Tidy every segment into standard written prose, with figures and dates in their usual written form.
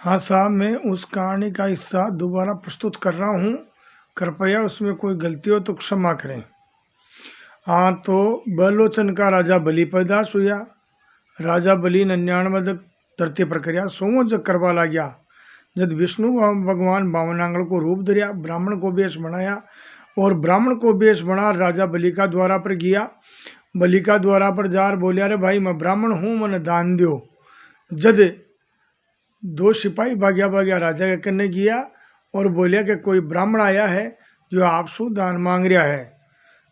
हाँ साहब, मैं उस कहानी का हिस्सा दोबारा प्रस्तुत कर रहा हूँ। कृपया उसमें कोई गलती हो तो क्षमा करें। हाँ, तो बलोचन का राजा बलि पैदाश हुआ। राजा बलि 99 धरती प्रक्रिया 100 जग करवा ला गया। जब विष्णु भगवान बावनांगल को रूप धरिया, ब्राह्मण को वेश बनाया और ब्राह्मण को वेश बना राजा बलि का द्वारा पर गया। बलि का द्वारा पर जार बोलिया, रे भाई मैं ब्राह्मण हूँ, मैंने दान दो। जद 2 सिपाही भाग्या भाग्या राजा के कन्ने गया और बोलिया कि कोई ब्राह्मण आया है जो आपसे दान मांग रहा है।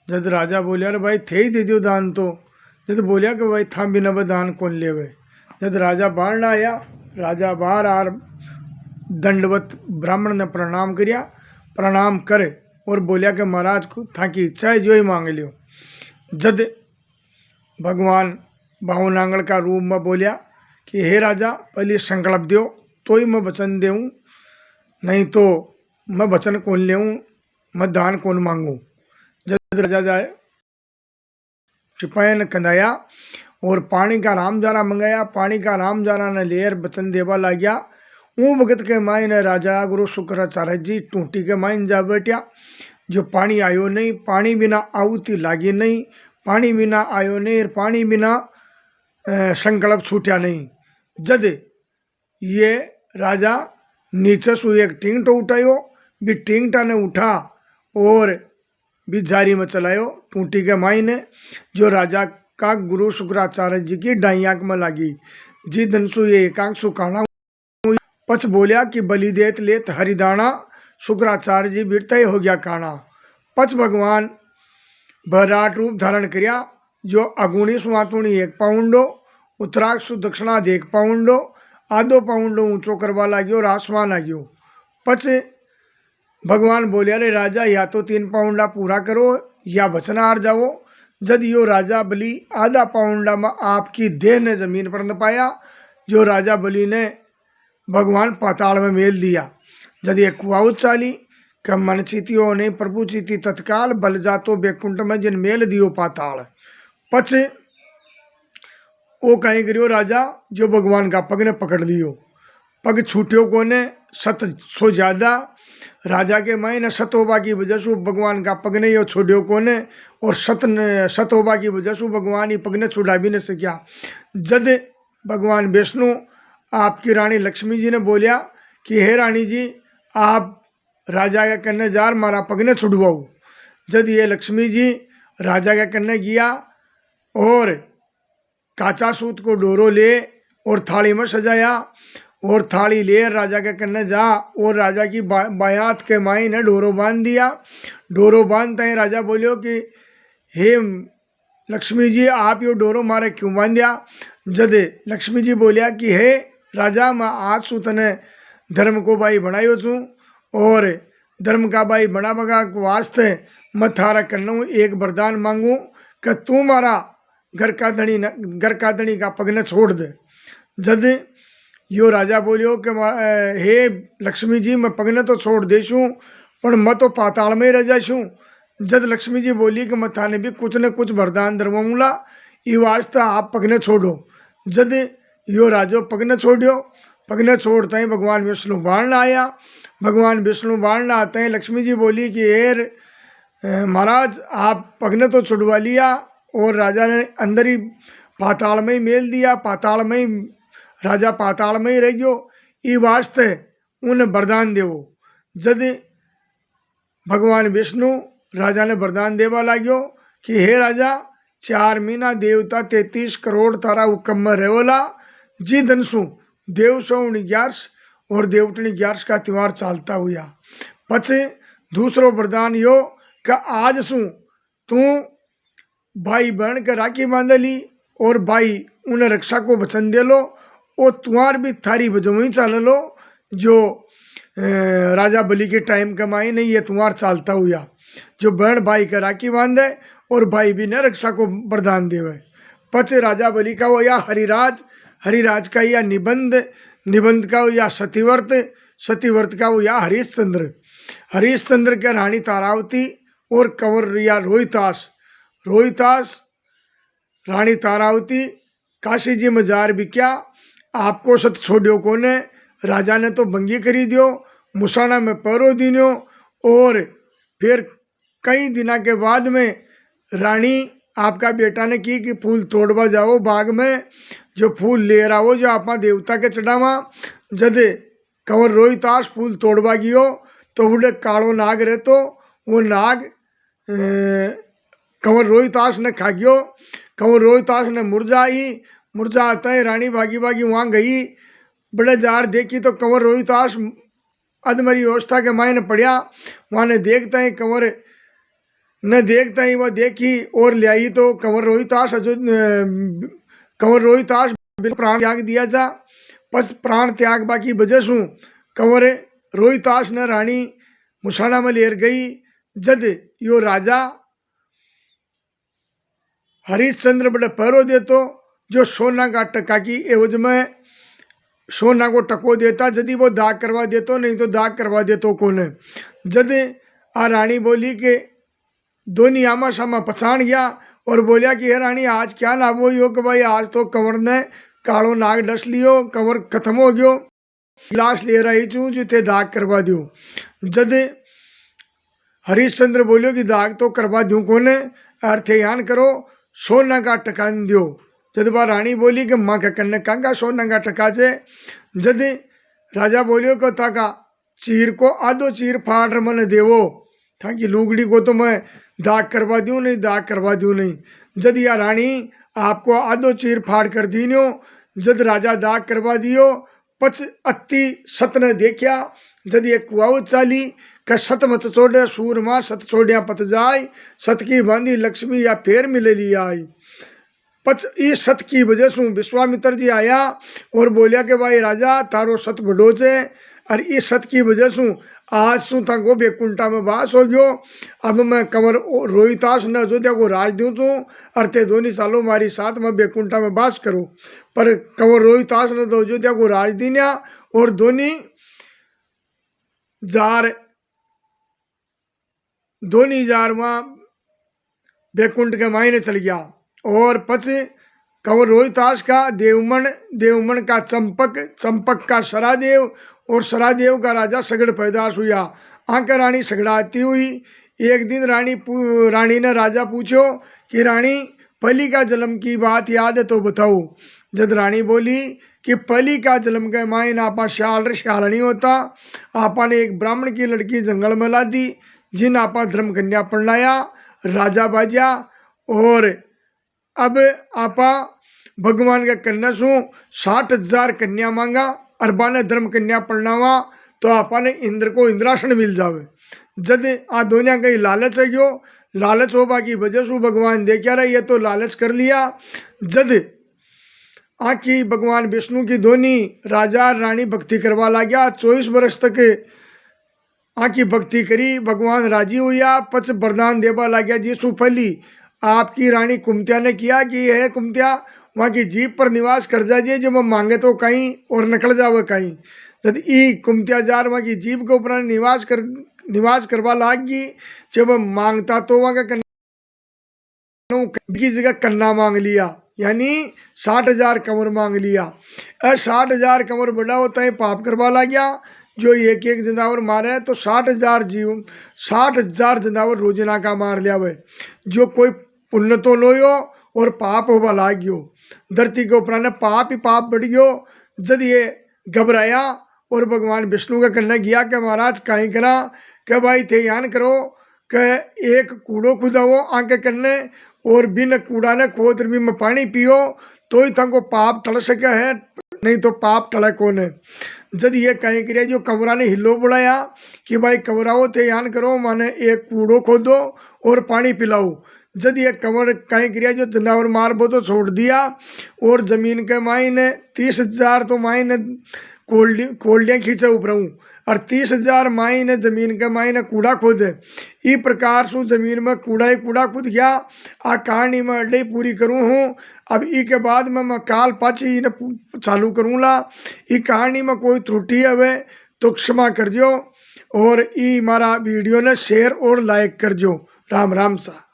जब राजा बोलिया, अरे भाई थे ही दे दियो दान। तो जब बोलिया कि भाई था बिना दान कौन लेवे। जब राजा बाहर ना आया, राजा बाहर आर दंडवत ब्राह्मण ने प्रणाम करिया। प्रणाम करे और बोलिया कि महाराज को था की इच्छा है जो ही मांग लियो। जद भगवान बाहुनांगल का रूप में बोलिया कि हे राजा, पहले संकल्प दो तो ही मैं वचन देऊँ, नहीं तो मैं वचन कौन लेऊँ, मैं दान कौन मांगूँ। जब राजा जाए सिपाही ने कंधाया और पानी का रामजारा मंगाया। पानी का रामजारा ने लेर वचन देवा ला गया। ऊ भगत के माइन राजा गुरु शुक्राचार्य जी टूटी के माइन जा बैठा। जो पानी आयो नहीं, पानी बिना आहुति लागी नहीं, पानी बिना आयो नहीं, पानी बिना संकल्प छूटा नहीं। जद ये राजा नीचे सु एक टिंगटो उठायो, भी टिंगटा ने उठा और भी जारी में चलायो टूटी के मायने। जो राजा का गुरु शुक्राचार्य जी की डाई आंख में लगी। जी धनसु ये एकांक सुखाना पछ बोलिया कि बलि देत लेत हरिदाना। शुक्राचार्य जी बिरता ही हो गया काना। पछ भगवान बराट रूप धारण करिया। जो अगुणी सुआतुणी 1 पाउंडो, उत्तराक्ष सु दक्षिणाध 1 पाउंडो, आधो पाउंडो ऊंचो करवा लाग्यो और आसमान आ गयो। पछ भगवान बोलिया, रे राजा या तो 3 पाउंडा पूरा करो या वचन हार जाओ। जद यो राजा बलि आधा पाउंडा में आपकी देह ने जमीन पर न पाया। जो राजा बलि ने भगवान पाताल में मेल दिया। जद एक कुआउत चाली कि मन चीतियो नहीं प्रभु चीती तत्काल, बल जातो बैकुंठ में जिन मेल दियो पाताल। पछ वो कहीं करियो राजा, जो भगवान का पग ने पकड़ लियो। पग छूटियो कोने, सत सो ज्यादा राजा के मायने सतोबा की वजह से भगवान का पग ने यो छोड़ियो कोने, और सतोबा की वजह से भगवान ही पग ने छुड़ा भी नहीं सकिया। जद भगवान विष्णु आपकी रानी लक्ष्मी जी ने बोलिया कि हे रानी जी, आप राजा के कन्ने जार मारा पग ने छुड़वाओ। जद ये लक्ष्मी जी राजा के कन्ने गया और काचा सूत को डोरो ले और थाली में सजाया और थाली ले राजा के कन्ने जा और राजा की बायात के माई ने डोरो बांध दिया। डोरो बांधते ही राजा बोलियो कि हे लक्ष्मी जी, आप यो डोरो मारे क्यों बांध दिया। जद लक्ष्मी जी बोलिया कि हे राजा, मैं आज सु तने धर्म को भाई बनायो छू और धर्म का भाई बना बगा वास्ते मैं थारा कन्नू एक वरदान मांगू कि तू मारा घर का धनी का पग ने छोड़ दे। जद यो राजा बोलियो कि हे लक्ष्मी जी, मैं पग ने तो छोड़ देशू पर मैं तो पाताल में ही रह जाशू। जद लक्ष्मी जी बोली कि मैं थाने भी कुछ न कुछ वरदान दरवाऊंगा, ये वास्ता आप पग ने छोड़ो। जद यो राजो पग ने छोड़ियो। पग ने छोड़ते ही भगवान विष्णु बाण आया। भगवान विष्णु बाण आते हैं लक्ष्मी जी बोली कि एर महाराज, आप पग ने तो छुड़वा लिया और राजा ने अंदर ही पाताल में ही मेल दिया। पाताल में ही राजा पाताल में ही रह गयो। ई वास्ते उन्हें वरदान देवो। जद भगवान विष्णु राजा ने वरदान देवा लाग्यो कि हे राजा, 4 महीना देवता 33 करोड़ तारा हुक्म में रेवला। जी धनसु देव सौनी 11 और देवटनी 11 का त्यौहार चालता हुआ। पछ दूसरो वरदान यो कि आज सु तू भाई बहन के राखी बांध ली और भाई उन्हें रक्षा को वचन दे लो और तुम्हार भी थारी वजह ही चाल लो। जो राजा बलि के टाइम कमाई नहीं, ये तुम्हार चालता हुआ। जो बहन भाई के राखी बांधे और भाई भी न रक्षा को वरदान देवे। पच राजा बलि का हो या हरिराज, हरिराज का या निबंध, निबंध का हो या सतीवर्त, सतीवर्त का हो या हरिश्चंद्र, हरिश्चंद्र के रानी तारावती और कंवर या रोहितास, रोहितास रानी तारावती काशी जी में जार बिक्या। आपको सत छोड़ियो कोने, राजा ने तो भंगी करी दियो, मुसाना में पैरो दीनो। और फिर कई दिनों के बाद में रानी आपका बेटा ने की कि फूल तोड़वा जाओ बाग में, जो फूल ले आओ जो आपा देवता के चढ़ावा। जद कंवर रोहितास फूल तोड़वा गियो तो उड़े कालो नाग रहे, तो वो नाग कंवर रोहितास ने खा गयो। कंवर रोहितास ने मुरझा आता है, रानी भागी भागी वहाँ गई, बड़े जार देखी तो कंवर रोहितास अधमरी अवस्था के मायने पड़िया। वहाँ ने देखता है कंवर न देखता ही वह देखी और ले आई तो कंवर रोहितास प्राण त्याग दिया जा। बस प्राण त्याग बाकी वजह सु कंवर रोहितास ने रानी मुसाना में लेर गई। जद यो राजा हरिश्चंद्र बड़े पैरो देतो, जो सोना का टका की एवज में सोना को टको देता, यदि वो दाग करवा देतो, नहीं तो दाग करवा देतो कोने। जद आ रानी बोली कि दोनों आमा सामा पछाण गया और बोलिया कि हे रानी आज क्या ना वो यो कि भाई आज तो कंवर ने कालो नाग डस लियो, कंवर खत्म हो गयो, गिलास ले रही चू जो थे दाग करवा दियो। जद हरिश्चंद्र बोलियो कि दाग तो करवा दूं कोने, अर्थे यान करो सोना का टकान दियो। जद बा रानी बोली कि माँ के कन्ने कांगा सोना का टका से। जद राजा बोलियो को था चीर को आधो चीर फाड़ मन देवो, था कि लुगड़ी को तो मैं दाग करवा दूं नहीं, दाग करवा दूं नहीं। जद या रानी आपको आधो चीर फाड़ कर दीनो। जद राजा दाग करवा दियो, पच अति सत ने देखा। जद ये कुआव चाली क सत मत छोड़े सूरमा, सत छोड़िया पत जाय, सत की बांधी लक्ष्मी या फेर मिले ली आई। पच इस सत की वजह से विश्वामित्र जी आया और बोलिया कि भाई राजा तारो सत बड़ो से, और इस सत की वजह से आज सु तको बेकुंठा में वास हो गयो। अब मैं कंवर रोहितास ने अयोध्या को राज दूं तू, और ते दोनों सालों मारी साथ में बेकुंठा में वास करो। पर कंवर रोहितास ने तो अयोध्या को राज दीना और दोनों जार वहां बेकुंठ के मायने चल गया। और पच कंवर रोहितास का देवमन का चंपक का सरादेव, और सरादेव का राजा सगड़ पैदाश हुआ। आंका रानी सगड़ाती हुई। एक दिन रानी ने राजा पूछो कि रानी पली का जन्म की बात याद है तो बताओ। जब रानी बोली कि पली का जन्म के मायने आपा श्याल नहीं होता, आपा ने एक ब्राह्मण की लड़की जंगल में ला दी, जिन आपा धर्म कन्या पढ़नाया राजा बाजा। और अब आपा भगवान के कन्या सु 60,000 कन्या मांगा, अरबा ने धर्म कन्या पढ़नावा तो आपा ने इंद्र को इंद्रासन मिल जावे। जद आ दुनिया कई लालच है गयो, लालच हो बाकी वजह से भगवान देखा रहा ये तो लालच कर लिया। जद आखी भगवान विष्णु की दोनी राजा रानी भक्ति करवा ला गया। 24 वर्ष तक आखी भक्ति करी, भगवान राजी हुआ। पच वरदान देवा ला गया जी सुफली आपकी रानी कुमतिया ने किया कि है कुमतिया वहाँ की जीप पर निवास कर जाइए, जब हम मांगे तो कहीं और निकल जावे कहीं। जब ई कुमतिया जार वहाँ की जीप के ऊपर निवास करवा लागी, जब मांगता तो वहाँ का की जगह कन्ना मांग लिया, यानी 60,000 कंवर मांग लिया। 60,000 कंवर बड़ा होता है पाप करवा ला गया। जो एक जनावर मारे तो 60,000 जनावर रोजाना का मार लिया वे। जो कोई पुण्य तो लोयो और पाप होवा लाग गयो, धरती के ऊपर ने पाप ही पाप बढ़ गयो। जब ये घबराया और भगवान विष्णु का करने गया कि महाराज कहीं करा कि भाई थे यान करो कि एक कूड़ो खुदाओ आके करने और बिन कूड़ा ने खोद में पानी पियो तो ही तंको पाप टल सके है, नहीं तो पाप टले कौन है। जब ये कहीं करिए जो कंवरा ने हिलो बुलाया कि भाई कंवराओ थे यान करो माने एक कूड़ो खोदो और पानी पिलाओ। जब ये कंवर कहीं करिया जो जनावर मार बो तो छोड़ दिया और जमीन के मायने 30,000 तो मायने कोल्डियाँ खींचे ऊपर और 30,000 मायने जमीन के मायने कूड़ा खोदे। इस प्रकार से जमीन में कूड़ा ही कूड़ा खुद गया। आ कहानी में अड्डे पूरी करूँ हूँ। अब ई के बाद में मैं काल पाची इन्हें चालू करूँगा। ई कहानी में कोई त्रुटि है तो क्षमा कर दियो और ई हमारा वीडियो ने शेयर और लाइक कर दियो। राम राम सा।